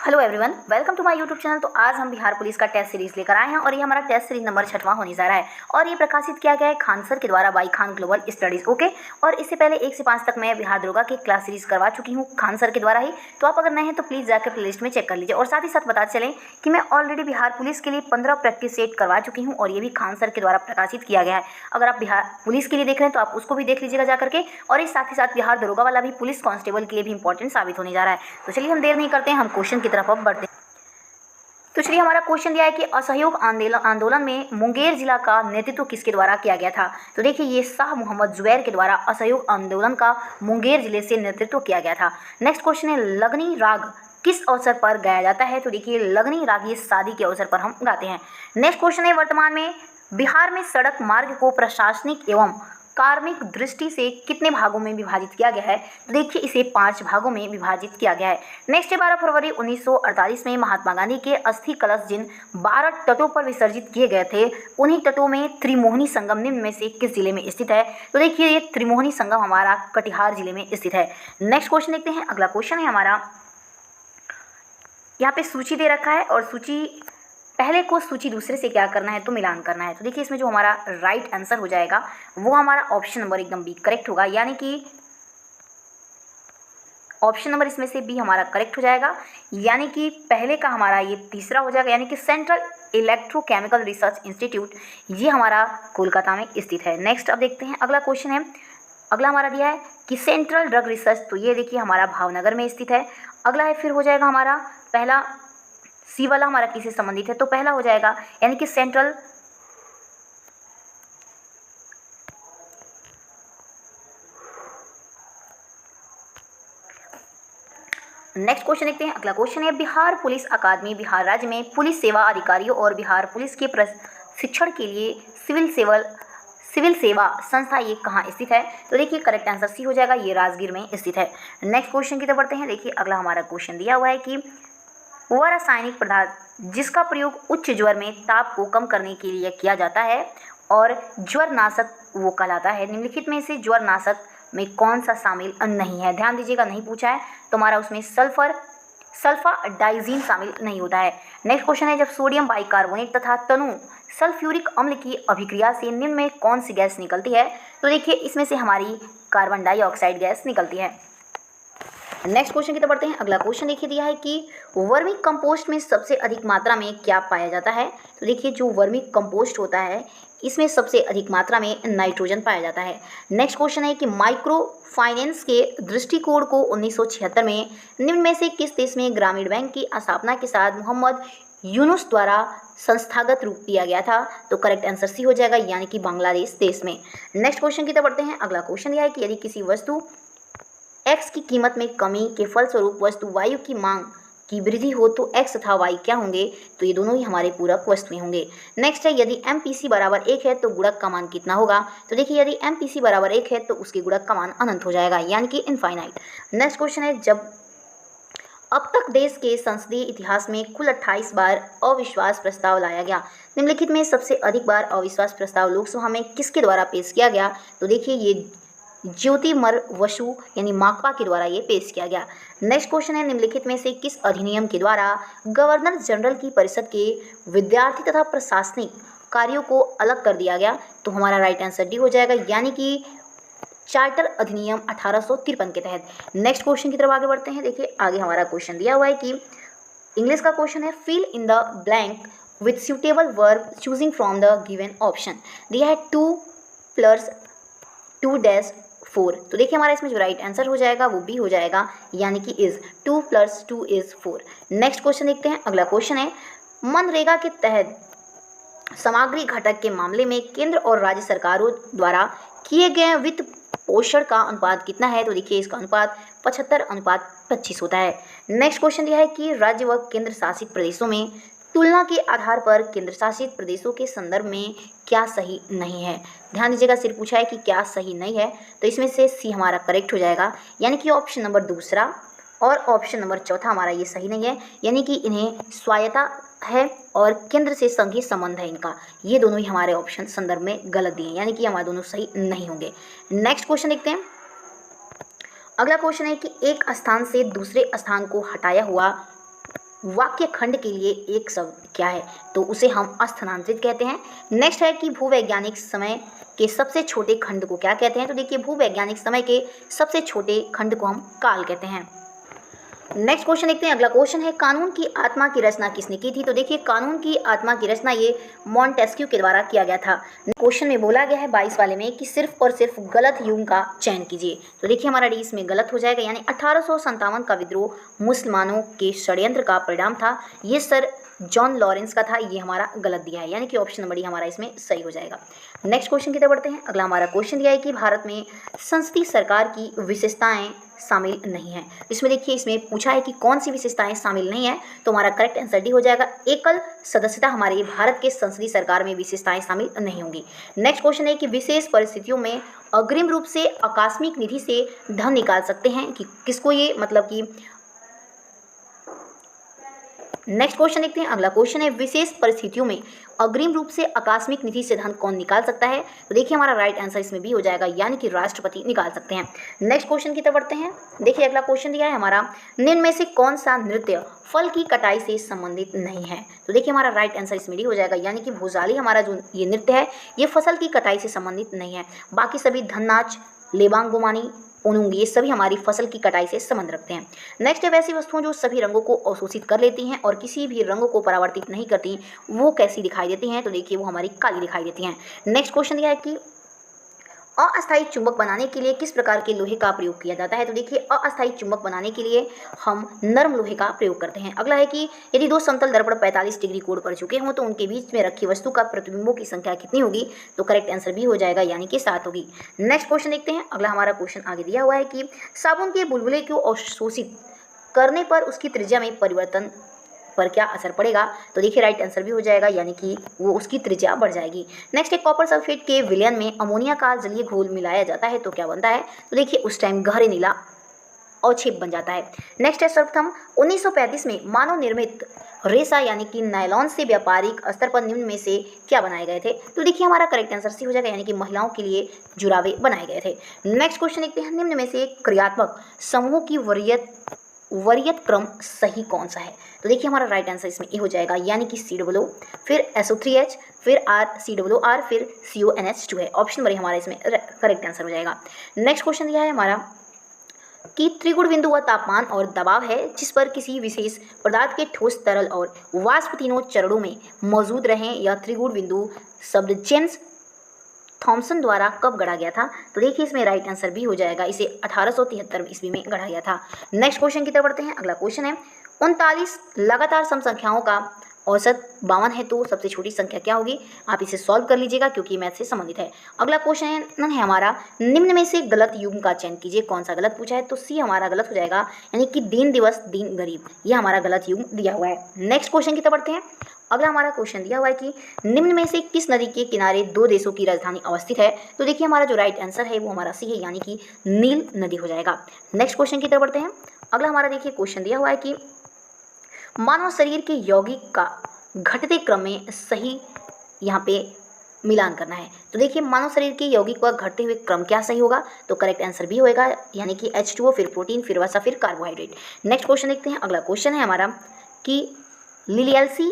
Hello everyone, welcome to my YouTube channel. तो आज हम बिहार पुलिस का टेस्ट सीरीज लेकर आए हैं और ये हमारा टेस्ट सीरीज नंबर 6वां होने जा रहा है और ये प्रकाशित किया गया है खान सर के द्वारा by Khan global studies. Okay, और इससे पहले 1 से 5 तक मैं बिहार दरोगा की क्लास सीरीज करवा चुकी हूँ खान सर के द्वारा ही। तो आप अगर नए हैं तो प्लीज़ जाकर प्लेलिस्ट में चेक कर लीजिए। और साथ ही साथ बताते चलें कि मैं ऑलरेडी बिहार पुलिस के लिए 15 प्रैक्टिस सेट करवा चुकी हूँ और ये भी खान सर के द्वारा प्रकाशित किया गया है। अगर आप बिहार पुलिस के लिए देख रहे हैं तो आप उसको भी देख लीजिएगा जा करके। और इस साथ ही साथ बिहार दरोगा वाला भी पुलिस कांस्टेबल के लिए भी इंपॉर्टेंट साबित होने जा रहा है। तो चलिए हम देर नहीं करते हैं, हम क्वेश्चन की तरफ अब बढ़ते हैं। तो चलिए, हमारा क्वेश्चन दिया है कि असहयोग आंदोलन में मुंगेर जिला का नेतृत्व किसके द्वारा किया गया था। तो देखिए, ये शाह मोहम्मद जुबैर के द्वारा असहयोग आंदोलन का मुंगेर जिले से नेतृत्व किया गया था। नेक्स्ट क्वेश्चन है, लगनी राग किस अवसर पर गाया जाता है। तो देखिए, लगनी राग ये शादी के अवसर पर हम गाते हैं। नेक्स्ट क्वेश्चन है, वर्तमान में बिहार में सड़क मार्ग को प्रशासनिक एवं कार्मिक दृष्टि से कितने भागों में विभाजित किया गया है। तो देखिए, इसे 5 भागों में विभाजित किया गया है। नेक्स्ट है, 12 फरवरी 1948 में महात्मा गांधी के अस्थि कलश जिन 12 तटों पर विसर्जित किए गए थे, उन्हीं तटों में त्रिमोहनी संगम निम्न में से किस जिले में स्थित है। तो देखिए, ये त्रिमोहनी संगम हमारा कटिहार जिले में स्थित है। नेक्स्ट क्वेश्चन देखते हैं। अगला क्वेश्चन है हमारा, यहाँ पे सूची दे रखा है और सूची पहले को सूची दूसरे से क्या करना है तो मिलान करना है। तो देखिए, इसमें जो हमारा राइट आंसर हो जाएगा वो हमारा ऑप्शन नंबर एकदम बी करेक्ट होगा, यानी कि ऑप्शन नंबर इसमें से बी हमारा करेक्ट हो जाएगा, यानी कि पहले का हमारा ये तीसरा हो जाएगा, यानी कि सेंट्रल इलेक्ट्रोकेमिकल रिसर्च इंस्टीट्यूट ये हमारा कोलकाता में स्थित है। नेक्स्ट अब देखते हैं, अगला क्वेश्चन है। अगला हमारा दिया है कि सेंट्रल ड्रग रिसर्च, तो ये देखिए हमारा भावनगर में स्थित है। अगला है फिर हो जाएगा हमारा पहला सी वाला हमारा किससे संबंधित है, तो पहला हो जाएगा यानी कि सेंट्रल नेक्स्ट क्वेश्चन देखते हैं। अगला क्वेश्चन है, बिहार पुलिस अकादमी बिहार राज्य में पुलिस सेवा अधिकारियों और बिहार पुलिस के प्रशिक्षण के लिए सिविल सेवा संस्था ये कहाँ स्थित है। तो देखिए, करेक्ट आंसर सी हो जाएगा, ये राजगीर में स्थित है। नेक्स्ट क्वेश्चन की तरफ बढ़ते हैं। देखिए, अगला हमारा क्वेश्चन दिया हुआ है कि वह रासायनिक पदार्थ जिसका प्रयोग उच्च ज्वर में ताप को कम करने के लिए किया जाता है और ज्वरनाशक वो कहलाता है, निम्नलिखित में से ज्वरनाशक में कौन सा शामिल नहीं है। ध्यान दीजिएगा, नहीं पूछा है तो हमारा उसमें सल्फाडाइजीन शामिल नहीं होता है। नेक्स्ट क्वेश्चन है, जब सोडियम बाइकार्बोनेट तथा तनु सल्फ्यूरिक अम्ल की अभिक्रिया से निम्न में कौन सी गैस निकलती है। तो देखिए, इसमें से हमारी कार्बन डाइऑक्साइड गैस निकलती है। नेक्स्ट क्वेश्चन की तरफ बढ़ते हैं। अगला क्वेश्चन देखिए दिया है कि वर्मी कंपोस्ट में सबसे अधिक मात्रा में क्या पाया जाता है। तो देखिए, जो वर्मी कंपोस्ट होता है इसमें सबसे अधिक मात्रा में नाइट्रोजन पाया जाता है। नेक्स्ट क्वेश्चन है कि माइक्रो फाइनेंस के दृष्टिकोण को 1976 में निम्न में से किस देश में ग्रामीण बैंक की स्थापना के साथ मोहम्मद यूनुस द्वारा संस्थागत रूप दिया गया था। तो करेक्ट आंसर सी हो जाएगा, यानी कि बांग्लादेश देश में। नेक्स्ट क्वेश्चन की तरफ बढ़ते हैं। अगला क्वेश्चन यह है कि यदि किसी वस्तु एक्स की कीमत में कमी के फलस्वरूप वस्तु वायु की मांग की वृद्धि हो तो एक्स तथा वाई क्या होंगे। तो ये दोनों ही हमारे पूरक वस्तुएं होंगे। नेक्स्ट है, यदि एम पी सी बराबर 1 है तो गुणक का मान कितना होगा। तो देखिए, यदि एम पी सी बराबर 1 है तो उसके गुणक का मान अनंत हो जाएगा, यानी कि इनफाइनाइट। नेक्स्ट क्वेश्चन है, जब अब तक देश के संसदीय इतिहास में कुल 28 बार अविश्वास प्रस्ताव लाया गया, निम्नलिखित में सबसे अधिक बार अविश्वास प्रस्ताव लोकसभा में किसके द्वारा पेश किया गया। तो देखिए, ये ज्योतिमर वसु यानी माकपा के द्वारा ये पेश किया गया। नेक्स्ट क्वेश्चन है, निम्नलिखित में से किस अधिनियम के द्वारा गवर्नर जनरल की परिषद के विद्यार्थी तथा प्रशासनिक कार्यों को अलग कर दिया गया। तो हमारा राइट आंसर डी हो जाएगा, यानी कि चार्टर अधिनियम 1853 के तहत। नेक्स्ट क्वेश्चन की तरफ आगे बढ़ते हैं। देखिए, आगे हमारा क्वेश्चन दिया हुआ है कि इंग्लिश का क्वेश्चन है, fill in the blank with suitable verb choosing from the given option. दिया है 2 + 2 4। तो देखिए, हमारा इसमें जो राइट आंसर हो जाएगा वो बी हो जाएगा, यानी कि इज 2 + 2 = 4। नेक्स्ट क्वेश्चन देखते हैं। अगला क्वेश्चन है, मनरेगा के तहत सामग्री घटक के मामले में केंद्र और राज्य सरकारों द्वारा किए गए वित्त पोषण का अनुपात कितना है। तो देखिए, इसका अनुपात 75:25 होता है। नेक्स्ट क्वेश्चन दिया है कि राज्य व केंद्र शासित प्रदेशों में तुलना के आधार पर केंद्र शासित प्रदेशों के संदर्भ में क्या सही नहीं है। ध्यान दीजिएगा, सिर्फ पूछा है कि क्या सही नहीं है, तो इसमें से सी हमारा करेक्ट हो जाएगा, यानी कि ऑप्शन नंबर दूसरा और ऑप्शन नंबर चौथा हमारा ये सही नहीं है, यानी कि इन्हें स्वायत्ता है और केंद्र से संघीय संबंध है इनका। ये दोनों ही हमारे ऑप्शन संदर्भ में गलत दिए हैं, यानी कि हमारे दोनों सही नहीं होंगे। नेक्स्ट क्वेश्चन देखते हैं। अगला क्वेश्चन है कि एक स्थान से दूसरे स्थान को हटाया हुआ वाक्य खंड के लिए एक शब्द क्या है, तो उसे हम स्थानांतरित कहते हैं। नेक्स्ट है कि भूवैज्ञानिक समय के सबसे छोटे खंड को क्या कहते हैं, तो देखिए भूवैज्ञानिक समय के सबसे छोटे खंड को हम काल कहते हैं। नेक्स्ट क्वेश्चन देखते हैं। अगला क्वेश्चन है कानून की आत्मा की रचना किसने की थी, तो देखिए कानून की आत्मा की रचना ये मॉन्टेस्क्यू के द्वारा किया गया था। क्वेश्चन में बोला गया है 22 वाले में कि सिर्फ और सिर्फ गलत युग का चयन कीजिए, तो देखिए हमारा डी इसमें गलत हो जाएगा, यानी 1857 का विद्रोह मुसलमानों के षड्यंत्र का परिणाम था, ये सर जॉन लॉरेंस का था, ये हमारा गलत दिया है, यानी कि ऑप्शन नंबर डी हमारा इसमें सही हो जाएगा। नेक्स्ट क्वेश्चन की तरफ बढ़ते हैं। अगला हमारा क्वेश्चन दिया है कि भारत में संसदीय सरकार की विशेषताएं शामिल नहीं है, इसमें देखिए इसमें पूछा है कि कौन सी विशेषताएं शामिल नहीं है, तो हमारा करेक्ट आंसर डी हो जाएगा, एकल सदस्यता हमारे भारत के संसदीय सरकार में विशेषताएं शामिल नहीं होंगी। नेक्स्ट क्वेश्चन है कि विशेष परिस्थितियों में अग्रिम रूप से आकस्मिक निधि से धन निकाल सकते हैं कि किसको, ये मतलब कि नेक्स्ट क्वेश्चन देखते हैं। अगला क्वेश्चन है विशेष परिस्थितियों में अग्रिम रूप से आकस्मिक निधि से धन कौन निकाल सकता है, तो देखिए हमारा राइट आंसर इसमें भी हो जाएगा, यानी कि राष्ट्रपति निकाल सकते हैं। नेक्स्ट क्वेश्चन की तरफ बढ़ते हैं। देखिए अगला क्वेश्चन दिया है हमारा, निम्न में से कौन सा नृत्य फल की कटाई से संबंधित नहीं है, तो देखिए हमारा राइट आंसर इसमें डी हो जाएगा, यानी कि भुजाली हमारा जो ये नृत्य है ये फसल की कटाई से संबंधित नहीं है। बाकी सभी धन्नाच, लेबांग बुमानी, ओनुंग, ये सभी हमारी फसल की कटाई से संबंध रखते हैं। नेक्स्ट है वैसी वस्तुएं जो सभी रंगों को अवशोषित कर लेती हैं और किसी भी रंगों को परावर्तित नहीं करती, वो कैसी दिखाई देती हैं, तो देखिए वो हमारी काली दिखाई देती हैं। नेक्स्ट क्वेश्चन दिया है कि अस्थायी चुंबक बनाने के लिए किस प्रकार के लोहे का प्रयोग किया जाता है, तो देखिए अस्थायी चुंबक बनाने के लिए हम नरम लोहे का प्रयोग करते हैं। अगला है कि यदि दो समतल दर्पण 45 डिग्री कोण पर झुके हों तो उनके बीच में रखी वस्तु का प्रतिबिंबों की संख्या कितनी होगी, तो करेक्ट आंसर भी हो जाएगा, यानी कि 7 होगी। नेक्स्ट क्वेश्चन देखते हैं। अगला हमारा क्वेश्चन आगे दिया हुआ है कि साबुन के बुलबुले को अवशोषित करने पर उसकी त्रिज्या में परिवर्तन पर क्या असर पड़ेगा, तो देखिए राइट आंसर भी हो जाएगा, यानी कि वो उसकी त्रिज्या बढ़ जाएगी। नेक्स्ट है कॉपर सल्फेट के विलयन में अमोनिया का जलीय घोल मिलाया जाता है तो क्या बनता है, तो देखिए उस टाइम गहरे नीला अवक्षेप बन जाता है। नेक्स्ट है सर्वप्रथम 1935 में मानव निर्मित रेशा यानी कि नायलॉन से व्यापारिक स्तर पर निम्न में से क्या बनाए गए थे, तो देखिए हमारा करेक्ट आंसर सी हो जाएगा, यानी कि महिलाओं के लिए जुराबे बनाए गए थे। नेक्स्ट क्वेश्चन देखते हैं। निम्न में से क्रियात्मक समूह की वरीयत क्रम सही कौन सा है, तो देखिए हमारा राइट आंसर इसमें ए हो जाएगा, यानी कि COO, फिर SO3H, फिर COR, फिर CONH2 है। ऑप्शन नंबर हमारा इसमें करेक्ट आंसर हो जाएगा। नेक्स्ट क्वेश्चन दिया है हमारा कि त्रिगुण बिंदु वह तापमान और दबाव है जिस पर किसी विशेष पदार्थ के ठोस, तरल और वाष्प तीनों चरणों में मौजूद रहें। यह त्रिगुण बिंदु शब्द जेम्स थॉमसन द्वारा कब गढ़ा गया था, तो देखिए इसमें राइट आंसर भी हो जाएगा, इसे 1873 ईस्वी में गढ़ा गया था। नेक्स्ट क्वेश्चन की तरफ बढ़ते हैं। अगला क्वेश्चन है 39 लगातार सम संख्याओं का औसत 52 है तो सबसे छोटी संख्या क्या होगी, आप इसे सॉल्व कर लीजिएगा क्योंकि मैथ से संबंधित है। अगला क्वेश्चन है हमारा निम्न में से गलत युग्म का चयन कीजिए, कौन सा गलत पूछा है, तो सी हमारा गलत हो जाएगा, यानी कि दीन दिवस दीन गरीब, ये हमारा गलत युग्म दिया हुआ है। नेक्स्ट क्वेश्चन की तरफ बढ़ते हैं। अगला हमारा क्वेश्चन दिया हुआ है कि निम्न में से किस नदी के किनारे दो देशों की राजधानी अवस्थित है, तो देखिए हमारा जो राइट आंसर है वो हमारा सी है, यानी कि नील नदी हो जाएगा। नेक्स्ट क्वेश्चन की तरफ बढ़ते हैं। अगला हमारा देखिए क्वेश्चन दिया हुआ है कि मानव शरीर के यौगिक का घटते क्रम में सही यहाँ पे मिलान करना है, तो देखिए मानव शरीर के यौगिक का घटते हुए क्रम क्या सही होगा, तो करेक्ट आंसर भी होएगा, यानी कि H2O, फिर प्रोटीन, फिर वसा, फिर कार्बोहाइड्रेट। नेक्स्ट क्वेश्चन देखते हैं। अगला क्वेश्चन है हमारा कि लिलियल्सी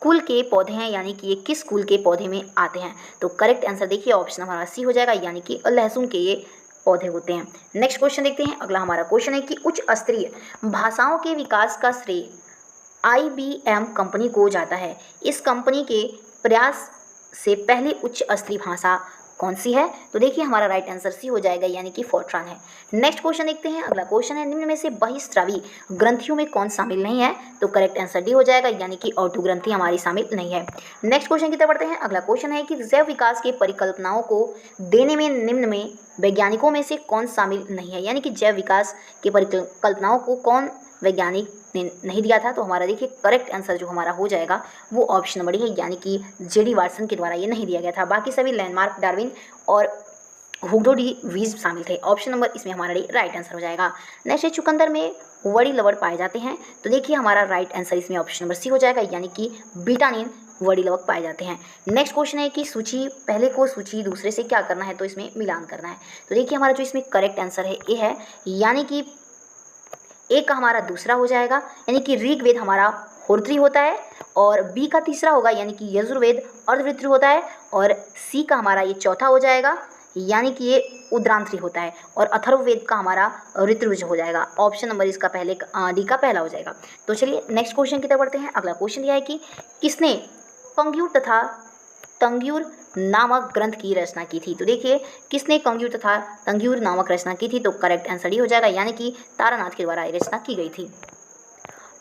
कुल के पौधे हैं, यानी कि ये किस कुल के पौधे में आते हैं, तो करेक्ट आंसर देखिए ऑप्शन हमारा सी हो जाएगा, यानी कि लहसुन के ये पौधे होते हैं। नेक्स्ट क्वेश्चन देखते हैं। अगला हमारा क्वेश्चन है कि उच्च स्तरीय भाषाओं के विकास का श्रेय IBM कंपनी को जाता है, इस कंपनी के प्रयास से पहली उच्च स्तरीय भाषा कौन सी है, तो देखिए हमारा राइट आंसर सी हो जाएगा, यानी कि फोर्ट्रान है। नेक्स्ट क्वेश्चन देखते हैं। अगला क्वेश्चन है निम्न में से बहिस्रावी ग्रंथियों में कौन शामिल नहीं है, तो करेक्ट आंसर डी हो जाएगा, यानी कि ऑटो ग्रंथि हमारी शामिल नहीं है। नेक्स्ट क्वेश्चन की तरफ बढ़ते हैं। अगला क्वेश्चन है कि जैव विकास के परिकल्पनाओं को देने में निम्न में वैज्ञानिकों में से कौन शामिल नहीं है, यानी कि जैव विकास के परिकल्पनाओं को कौन वैज्ञानिक ने नहीं दिया था, तो हमारा देखिए करेक्ट आंसर जो हमारा हो जाएगा वो ऑप्शन नंबर है, यानी कि JD वाटसन के द्वारा ये नहीं दिया गया था। बाकी सभी लैंडमार्क, डार्विन और हुगो डी वीज शामिल थे। ऑप्शन नंबर इसमें हमारा राइट आंसर हो जाएगा। नेक्स्ट है चुकंदर में वड़ी लवण पाए जाते हैं, तो देखिए हमारा राइट आंसर इसमें ऑप्शन नंबर सी हो जाएगा, यानी कि बीटानिन वड़ी लवक पाए जाते हैं। नेक्स्ट क्वेश्चन है कि सूची पहले को सूची दूसरे से क्या करना है, तो इसमें मिलान करना है, तो देखिए हमारा जो इसमें करेक्ट आंसर है ए है, यानी कि ए का हमारा दूसरा हो जाएगा यानी कि ऋग्वेद हमारा होत्री होता है, और बी का तीसरा होगा यानी कि यजुर्वेद अर्धवृत्ति होता है, और सी का हमारा ये चौथा हो जाएगा यानी कि ये उद्रांत्री होता है, और अथर्ववेद का हमारा ऋतुज हो जाएगा। ऑप्शन नंबर इसका पहले डी का पहला हो जाएगा। तो चलिए नेक्स्ट क्वेश्चन की तरफ बढ़ते हैं। अगला क्वेश्चन यह है कि किसने कंग्यूर तथा तंग्यूर नामक ग्रंथ की रचना की थी। तो देखिए किसने कंग्यूर तथा तंग्यूर नामक रचना की थी, तो करेक्ट आंसर ये हो जाएगा यानी कि तारानाथ के द्वारा ये रचना की गई थी।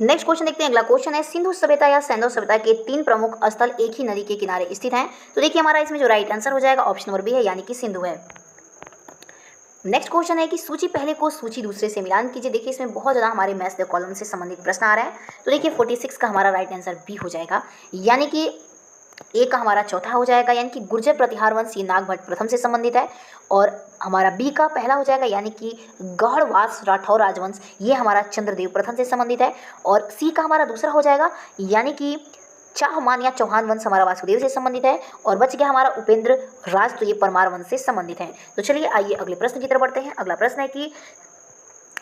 नेक्स्ट क्वेश्चन देखते हैं। अगला क्वेश्चन है सिंधु सभ्यता या सैंधव सभ्यता के 3 प्रमुख स्थल एक ही नदी के किनारे स्थित हैं। तो देखिए हमारा इसमें जो राइट आंसर हो जाएगा ऑप्शन नंबर बी है यानी कि सिंधु है। नेक्स्ट क्वेश्चन है कि सूची पहले को सूची दूसरे से मिलान कीजिए। देखिए इसमें बहुत ज़्यादा हमारे मैथ्स द कॉलम से संबंधित प्रश्न आ रहे हैं। तो देखिए 46 का हमारा राइट आंसर बी हो जाएगा यानी कि ए का हमारा चौथा हो जाएगा यानी कि गुर्जर प्रतिहार वंश ये नागभट्ट प्रथम से संबंधित है, और हमारा बी का पहला हो जाएगा यानी कि गढ़वास राठौर राजवंश ये हमारा चंद्रदेव प्रथम से संबंधित है, और सी का हमारा दूसरा हो जाएगा यानी कि चाहमान या चौहान वंश हमारा वासुदेव से संबंधित है, और बच गया हमारा उपेंद्र राज तो ये परमार वंश से संबंधित है। तो चलिए आइए अगले प्रश्न की तरफ बढ़ते हैं। अगला प्रश्न है कि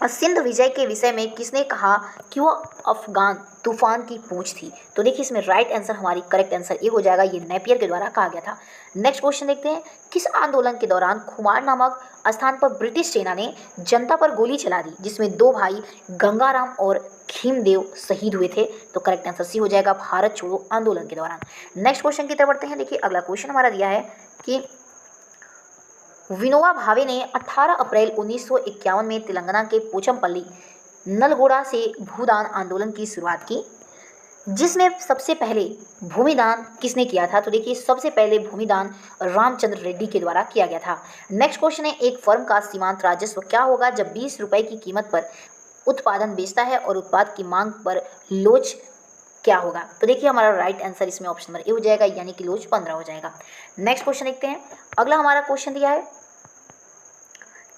सिंध विजय के विषय में किसने कहा कि वो अफगान तूफान की पूंछ थी। तो देखिए इसमें राइट आंसर हमारी करेक्ट आंसर ये हो जाएगा, ये नेपियर के द्वारा कहा गया था। नेक्स्ट क्वेश्चन देखते हैं। किस आंदोलन के दौरान खुमार नामक स्थान पर ब्रिटिश सेना ने जनता पर गोली चला दी जिसमें 2 भाई गंगाराम और खीमदेव शहीद हुए थे। तो करेक्ट आंसर सी हो जाएगा भारत छोड़ो आंदोलन के दौरान। नेक्स्ट क्वेश्चन की तरफ बढ़ते हैं। देखिए अगला क्वेश्चन हमारा दिया है कि विनोबा भावे ने 18 अप्रैल 1951 में तेलंगाना के पोचमपल्ली नलगोड़ा से भूदान आंदोलन की शुरुआत की, जिसमें सबसे पहले भूमिदान किसने किया था। तो देखिए सबसे पहले भूमिदान रामचंद्र रेड्डी के द्वारा किया गया था। नेक्स्ट क्वेश्चन है एक फर्म का सीमांत राजस्व क्या होगा जब 20 रुपये की कीमत पर उत्पादन बेचता है और उत्पाद की मांग पर लोच क्या होगा। तो देखिए हमारा राइट आंसर इसमें ऑप्शन नंबर ए हो जाएगा यानी कि लोच 15 हो जाएगा। नेक्स्ट क्वेश्चन देखते हैं। अगला हमारा क्वेश्चन दिया है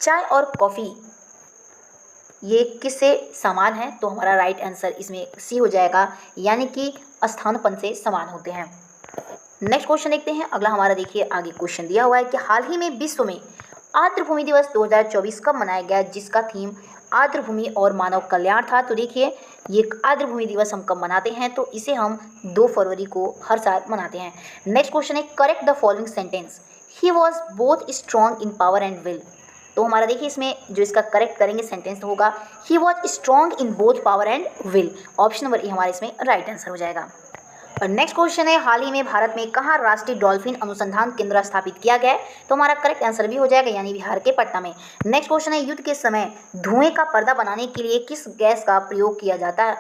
चाय और कॉफ़ी ये किससे समान है। तो हमारा राइट आंसर इसमें सी हो जाएगा यानी कि स्थानपन से समान होते हैं। नेक्स्ट क्वेश्चन देखते हैं। अगला हमारा देखिए आगे क्वेश्चन दिया हुआ है कि हाल ही में विश्व में आर्द्रभूमि दिवस 2024 कब मनाया गया जिसका थीम आर्द्रभूमि और मानव कल्याण था। तो देखिए ये आर्द्रभूमि दिवस हम कब मनाते हैं, तो इसे हम 2 फरवरी को हर साल मनाते हैं। नेक्स्ट क्वेश्चन है correct the following sentence he was both strong in power and will. तो हमारा देखिए इसमें जो इसका करेक्ट करेंगे सेंटेंस तो होगा he was strong in both power and will. Option number A हमारे इसमें राइट आंसर हो जाएगा। और नेक्स्ट क्वेश्चन है हाल ही में भारत में कहाँ राष्ट्रीय डॉल्फिन अनुसंधान केंद्र स्थापित किया गया है। तो हमारा करेक्ट आंसर भी हो जाएगा यानी बिहार के पटना में। नेक्स्ट क्वेश्चन है युद्ध के समय धुएं का पर्दा बनाने के लिए किस गैस का प्रयोग किया जाता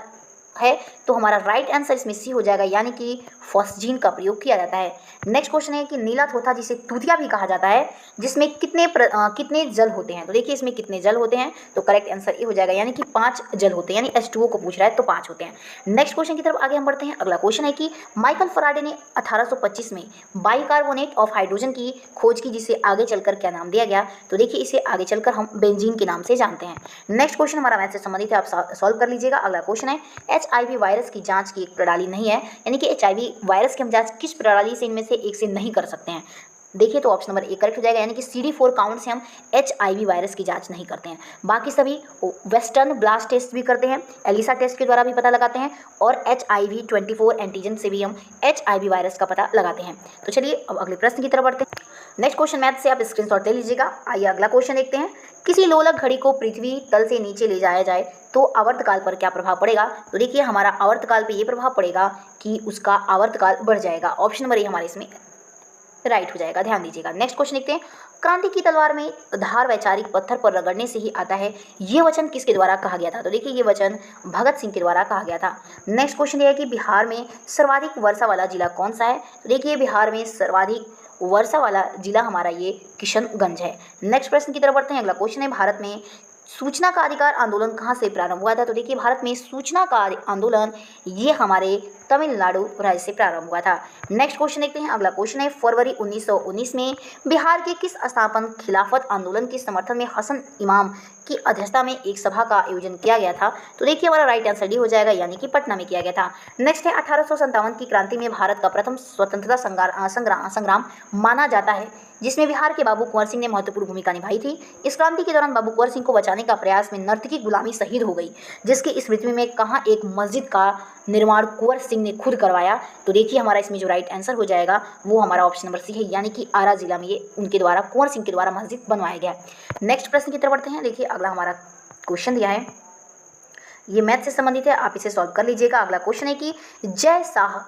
है। तो हमारा राइट आंसर इसमें सी हो जाएगा यानी कि फॉस्जीन का प्रयोग किया जाता है। नेक्स्ट क्वेश्चन है कि नीला थोथा जिसे तूतिया भी कहा जाता है जिसमें कितने जल होते हैं। तो देखिए इसमें कितने जल होते हैं, तो करेक्ट आंसर ये हो जाएगा यानी कि 5 जल होते हैं, यानी H2O को पूछ रहा है तो 5 होते हैं। नेक्स्ट क्वेश्चन की तरफ आगे हम बढ़ते हैं। अगला क्वेश्चन है कि माइकल फराडे ने 1825 में बाइकार्बोनेट ऑफ हाइड्रोजन की खोज की जिसे आगे चलकर क्या नाम दिया गया। तो देखिए इसे आगे चलकर हम बेंजीन के नाम से जानते हैं। नेक्स्ट क्वेश्चन हमारा मैथ से संबंधित है, आप सॉल्व कर लीजिएगा। अगला क्वेश्चन है HIV वायरस की जांच की एक प्रणाली नहीं है, यानी कि HIV वायरस की हम जांच किस प्रणाली से इनमें से एक से नहीं कर सकते हैं। देखिए तो ऑप्शन नंबर ए करेक्ट हो जाएगा, यानी कि CD4 काउंट से हम HIV वायरस की जांच नहीं करते हैं। बाकी सभी वेस्टर्न ब्लास्ट टेस्ट भी करते हैं, एलिसा टेस्ट के द्वारा भी पता लगाते हैं, और HIV24 एंटीजन से भी हम HIV वायरस का पता लगाते हैं। तो चलिए अब अगले प्रश्न की तरफ बढ़ते हैं। नेक्स्ट क्वेश्चन मैथ से आप स्क्रीनशॉट ले लीजिएगा। आइए अगला क्वेश्चन देखते हैं। किसी लोलक घड़ी को पृथ्वी तल से नीचे ले जाया जाए तो आवर्तकाल पर क्या प्रभाव पड़ेगा। तो देखिए हमारा आवर्तकाल पे ये प्रभाव पड़ेगा कि उसका आवर्तकाल बढ़ जाएगा। ऑप्शन नंबर ए हमारे इसमें राइट हो जाएगा, ध्यान दीजिएगा। नेक्स्ट क्वेश्चन देखते हैं। क्रांति की तलवार में धार वैचारिक पत्थर पर रगड़ने से ही आता है, ये वचन किसके द्वारा कहा गया था। तो देखिए ये वचन भगत सिंह के द्वारा कहा गया था। नेक्स्ट क्वेश्चन ये है कि बिहार में सर्वाधिक वर्षा वाला जिला कौन सा है। तो देखिए बिहार में सर्वाधिक वर्षा वाला जिला हमारा ये किशनगंज है। नेक्स्ट प्रश्न की तरफ बढ़ते हैं। अगला क्वेश्चन है भारत में सूचना का अधिकार आंदोलन कहाँ से प्रारंभ हुआ था। तो देखिए भारत में सूचना का आंदोलन ये हमारे तमिलनाडु राज्य से प्रारंभ हुआ था। नेक्स्ट क्वेश्चन देखते हैं। अगला क्वेश्चन है फरवरी 1919 में बिहार के किस स्थापन खिलाफत आंदोलन के समर्थन में हसन इमाम की अध्यक्षता में एक सभा का आयोजन किया गया था? तो देखिए हमारा राइट आंसर डी हो जाएगा, यानी कि पटना में किया गया था। नेक्स्ट है 1857 की क्रांति में भारत का प्रथम स्वतंत्रता संग्राम माना जाता है, जिसमें बिहार के बाबू कुंवर सिंह ने महत्वपूर्ण भूमिका निभाई थी। इस क्रांति के दौरान बाबू कुंवर सिंह को बचाने का प्रयास में नर्तकी गुलामी शहीद हो गई, जिसकी स्मृति में कहाँ एक मस्जिद का निर्माण कुंवर सिंह ने खुद करवाया? तो देखिए हमारा इसमें जो राइट आंसर हो जाएगा वो हमारा ऑप्शन नंबर सी है, यानी कि आरा जिला में ये उनके द्वारा कुंवर सिंह के द्वारा मस्जिद बनवाया गया। नेक्स्ट प्रश्न की तरफ बढ़ते हैं। देखिए अगला हमारा क्वेश्चन दिया है, ये मैथ से संबंधित है, आप इसे सॉल्व कर लीजिएगा। अगला क्वेश्चन है कि जय शाह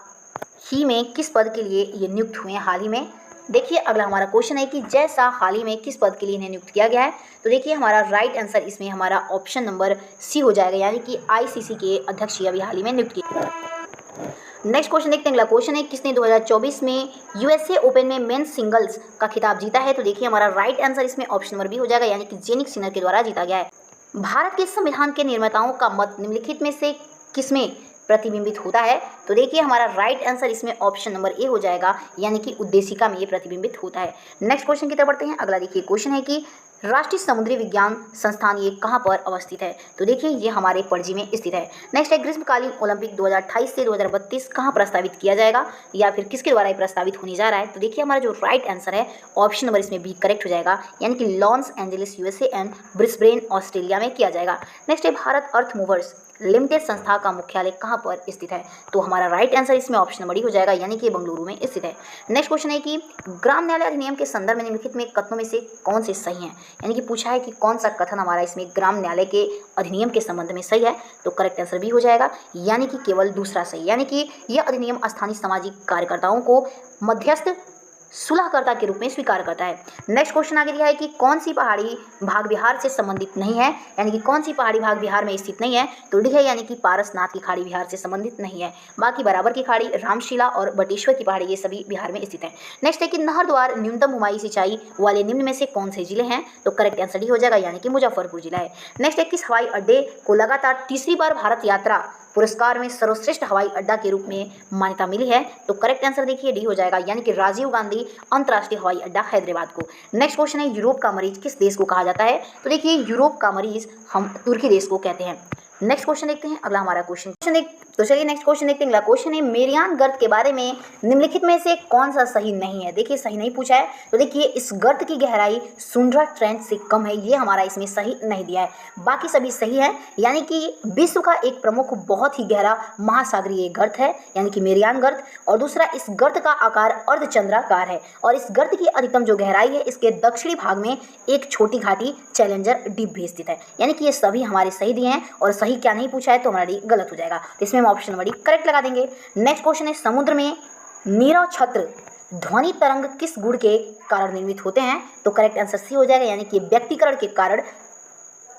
ही में किस पद के लिए ये नियुक्त हुए हैं हाल ही में? देखिए अगला हमारा क्वेश्चन है कि जय शाह हाल ही में किस पद के लिए इन्हें नियुक्त किया गया है? तो देखिए हमारा राइट आंसर इसमें हमारा ऑप्शन नंबर सी हो जाएगा, यानी कि आईसीसी के अध्यक्ष अभी हाल ही में नियुक्त किए। नेक्स्ट क्वेश्चन देखते हैं। अगला क्वेश्चन है किसने 2024 में यूएसए ओपन में मेंस सिंगल्स का खिताब जीता है? तो देखिए हमारा राइट आंसर इसमें ऑप्शन नंबर बी हो जाएगा, यानी कि जेनिक सिनर के द्वारा जीता गया है। भारत के संविधान के निर्माताओं का मत निम्नलिखित में से किसमें प्रतिबिंबित होता है? तो देखिए हमारा राइट आंसर इसमें ऑप्शन नंबर ए हो जाएगा, यानी कि उद्देशिका में ये प्रतिबिंबित होता है। नेक्स्ट क्वेश्चन की तरफ बढ़ते हैं। अगला देखिए क्वेश्चन है कि राष्ट्रीय समुद्री विज्ञान संस्थान ये कहाँ पर अवस्थित है? तो देखिए ये हमारे पणजी में स्थित है। नेक्स्ट है ग्रीष्मकालीन ओलंपिक 2028 से 2032 कहाँ प्रस्तावित किया जाएगा, या फिर किसके द्वारा ये प्रस्तावित होने जा रहा है? तो देखिए हमारा जो राइट आंसर है ऑप्शन नंबर इसमें बी करेक्ट हो जाएगा, यानी कि Los Angeles USA and Brisbane Australia में किया जाएगा। नेक्स्ट है भारत अर्थ मूवर्स लिमिटेड संस्था का मुख्यालय कहाँ पर स्थित है? तो हमारा राइट आंसर इसमें ऑप्शन नंबर डी हो जाएगा, यानी कि बेंगलुरु में स्थित है। नेक्स्ट क्वेश्चन है कि ग्राम न्यायालय अधिनियम के संदर्भ में निम्नलिखित में कथनों में से कौन से सही हैं? यानी कि पूछा है कि कौन सा कथन हमारा इसमें ग्राम न्यायालय के अधिनियम के संबंध में सही है? तो करेक्ट आंसर भी हो जाएगा, यानी कि केवल दूसरा सही, यानी कि यह अधिनियम स्थानीय सामाजिक कार्यकर्ताओं को मध्यस्थ सुलहकर्ता के रूप में स्वीकार करता है। नेक्स्ट क्वेश्चन आगे दिया है कि कौन सी पहाड़ी भाग बिहार से संबंधित नहीं है, यानी कि कौन सी पहाड़ी भाग बिहार में स्थित नहीं है? तो डी है, यानी कि पारसनाथ की खाड़ी बिहार से संबंधित नहीं है। बाकी बराबर की खाड़ी, रामशिला और बटेश्वर की पहाड़ी ये सभी बिहार में स्थित है। नेक्स्ट है कि नहरद्वार न्यूनतम बुमाई सिंचाई वाले निम्न में से कौन से जिले हैं? तो करेक्ट आंसर डी हो जाएगा, यानी कि मुजफ्फरपुर जिला है। नेक्स्ट है किस हवाई अड्डे को लगातार तीसरी बार भारत यात्रा पुरस्कार में सर्वश्रेष्ठ हवाई अड्डा के रूप में मान्यता मिली है? तो करेक्ट आंसर देखिए डी हो जाएगा, यानी कि राजीव गांधी अंतर्राष्ट्रीय हवाई अड्डा हैदराबाद को। नेक्स्ट क्वेश्चन है यूरोप का मरीज किस देश को कहा जाता है? तो देखिए यूरोप का मरीज हम तुर्की देश को कहते हैं। नेक्स्ट क्वेश्चन देखते हैं। अगला हमारा क्वेश्चन तो चलिए नेक्स्ट क्वेश्चन देखते हैं। अगला क्वेश्चन है मेरियान गर्त के बारे में निम्नलिखित में से कौन सा सही नहीं है? देखिए सही नहीं पूछा है, तो देखिए इस गर्त की गहराई सुंदरा ट्रेंच से कम है, ये हमारा इसमें सही नहीं दिया है। बाकी सभी सही है, यानी कि विश्व का एक प्रमुख बहुत ही गहरा महासागरीय गर्त है, यानी कि मेरियान गर्त। और दूसरा, इस गर्त का आकार अर्धचंद्राकार है, और इस गर्त की अधिकतम जो गहराई है इसके दक्षिणी भाग में एक छोटी घाटी चैलेंजर डीप भी स्थित है। यानी कि ये सभी हमारे सही दिए हैं, और सही क्या नहीं पूछा है तो हमारा डी गलत हो जाएगा। तो इसमें हम ऑप्शन नंबर डी करेक्ट लगा देंगे। नेक्स्ट क्वेश्चन है समुद्र में नीरव छत्र ध्वनि तरंग किस गुण के कारण निर्मित होते हैं? तो करेक्ट आंसर सी हो जाएगा, यानी कि व्यक्तिकरण के कारण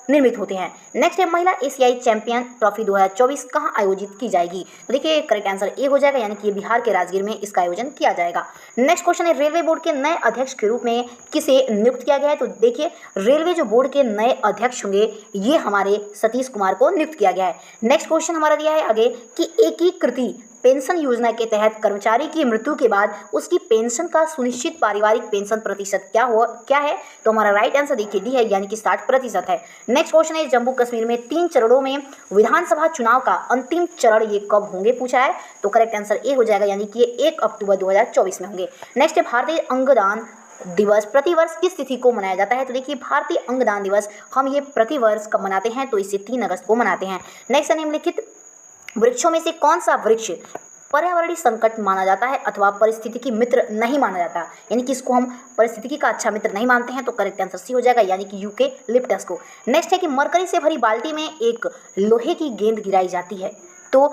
निर्मित होते हैं। नेक्स्ट है महिला एशियाई चैंपियन ट्रॉफी 2024 कहाँ आयोजित की जाएगी? तो देखिए करेक्ट आंसर ए हो जाएगा, यानी कि बिहार के राजगीर में इसका आयोजन किया जाएगा। नेक्स्ट क्वेश्चन है रेलवे बोर्ड के नए अध्यक्ष के रूप में किसे नियुक्त किया गया है? तो देखिए रेलवे जो बोर्ड के नए अध्यक्ष होंगे ये हमारे सतीश कुमार को नियुक्त किया गया है। नेक्स्ट क्वेश्चन हमारा दिया है आगे कि एकीकृत पेंशन योजना के तहत कर्मचारी की मृत्यु के बाद उसकी पेंशन का सुनिश्चित पारिवारिक पेंशन प्रतिशत क्या है? तो हमारा राइट आंसर देखिए डी है, यानी कि 60% है। नेक्स्ट क्वेश्चन है जम्मू कश्मीर में 3 चरणों में विधानसभा चुनाव का अंतिम चरण ये कब होंगे पूछा है? तो करेक्ट आंसर ए हो जाएगा, यानी कि ये 1 अक्टूबर 2024 में होंगे। नेक्स्ट है भारतीय अंगदान दिवस प्रतिवर्ष किस तिथि को मनाया जाता है? तो देखिए भारतीय अंगदान दिवस हम ये प्रतिवर्ष कब मनाते हैं? तो इसे 3 अगस्त को मनाते हैं। नेक्स्ट है निम्नलिखित वृक्षों में से कौन सा वृक्ष पर्यावरणीय संकट माना जाता है अथवा परिस्थितिकी मित्र नहीं माना जाता, यानी कि इसको हम परिस्थितिकी का अच्छा मित्र नहीं मानते हैं? तो करेक्ट आंसर सी हो जाएगा, यानी कि यूकेलिप्टस को। नेक्स्ट है कि मरकरी से भरी बाल्टी में एक लोहे की गेंद गिराई जाती है तो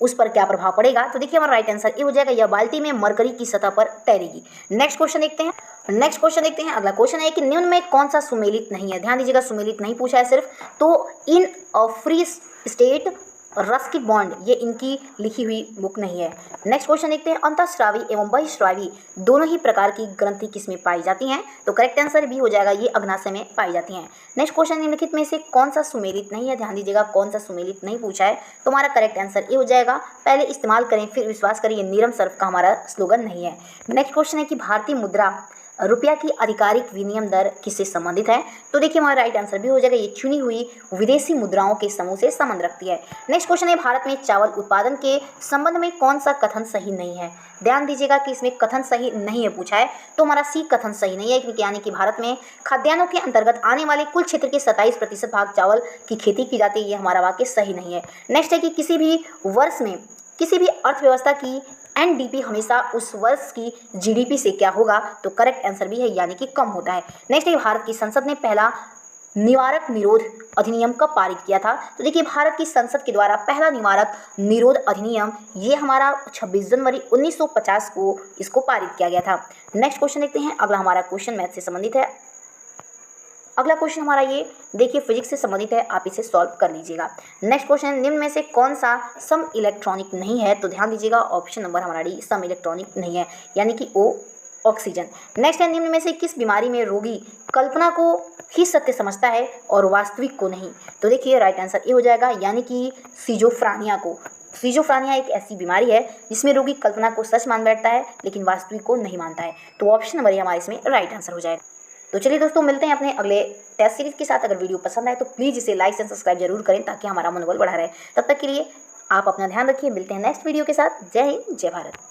उस पर क्या प्रभाव पड़ेगा? तो देखिए हमारा राइट आंसर ए हो जाएगा, यह बाल्टी में मरकरी की सतह पर तैरेगी। नेक्स्ट क्वेश्चन देखते हैं। अगला क्वेश्चन है कि निम्न में कौन सा सुमेलित नहीं है? ध्यान दीजिएगा सुमेलित नहीं पूछा है सिर्फ, तो इन अ फ्री स्टेट रस्किक बॉन्ड ये इनकी लिखी हुई बुक नहीं है। नेक्स्ट क्वेश्चन देखते हैं अंतःस्रावी एवं बहिःस्रावी दोनों ही प्रकार की ग्रंथि किसमें पाई जाती हैं? तो करेक्ट आंसर भी हो जाएगा, ये अग्नाशय में पाई जाती हैं। नेक्स्ट क्वेश्चन निम्नलिखित में से कौन सा सुमेलित नहीं है? ध्यान दीजिएगा कौन सा सुमेलित नहीं पूछा है, तो हमारा करेक्ट आंसर ए हो जाएगा, पहले इस्तेमाल करें फिर विश्वास करें, ये नीरम सर्फ का हमारा स्लोगन नहीं है। नेक्स्ट क्वेश्चन है कि भारतीय मुद्रा रुपया की आधिकारिक विनिमय दर किससे संबंधित है? तो देखिए हमारा राइट आंसर भी हो जाएगा, ये चुनी हुई विदेशी मुद्राओं के समूह से संबंध रखती है। नेक्स्ट क्वेश्चन है, भारत में चावल उत्पादन के संबंध में कौन सा कथन सही नहीं है? ध्यान दीजिएगा कि इसमें कथन सही नहीं है पूछा है, तो हमारा सी कथन सही नहीं है, यानी कि भारत में खाद्यान्नों के अंतर्गत आने वाले कुल क्षेत्र के 27% भाग चावल की खेती की जाती है, ये हमारा वाक्य सही नहीं है। नेक्स्ट है कि किसी भी वर्ष में किसी भी अर्थव्यवस्था की एनडीपी हमेशा उस वर्ष की जीडीपी से क्या होगा? तो करेक्ट आंसर भी है, यानी कि कम होता है। नेक्स्ट है, भारत की संसद ने पहला निवारक निरोध अधिनियम कब पारित किया था? तो देखिए भारत की संसद के द्वारा पहला निवारक निरोध अधिनियम ये हमारा 26 जनवरी 1950 को इसको पारित किया गया था। नेक्स्ट क्वेश्चन देखते हैं। अगला हमारा क्वेश्चन मैथ से संबंधित है। अगला क्वेश्चन हमारा ये देखिए फिजिक्स से संबंधित है, आप इसे सॉल्व कर लीजिएगा। नेक्स्ट क्वेश्चन, निम्न में से कौन सा सम इलेक्ट्रॉनिक नहीं है? तो ध्यान दीजिएगा ऑप्शन नंबर हमारा डी सम इलेक्ट्रॉनिक नहीं है, यानी कि ओ ऑक्सीजन। नेक्स्ट है, निम्न में से किस बीमारी में रोगी कल्पना को ही सत्य समझता है और वास्तविक को नहीं? तो देखिए राइट आंसर ये हो जाएगा, यानी कि सिजोफ्रेनिया को। सिजोफ्रेनिया एक ऐसी बीमारी है जिसमें रोगी कल्पना को सच मान बैठता है लेकिन वास्तविक को नहीं मानता है। तो ऑप्शन नंबर ये हमारे इसमें राइट आंसर हो जाएगा। तो चलिए दोस्तों, मिलते हैं अपने अगले टेस्ट सीरीज के साथ। अगर वीडियो पसंद आए तो प्लीज़ इसे लाइक एंड सब्सक्राइब जरूर करें ताकि हमारा मनोबल बढ़ा रहे। तब तक के लिए आप अपना ध्यान रखिए, मिलते हैं नेक्स्ट वीडियो के साथ। जय हिंद, जय भारत।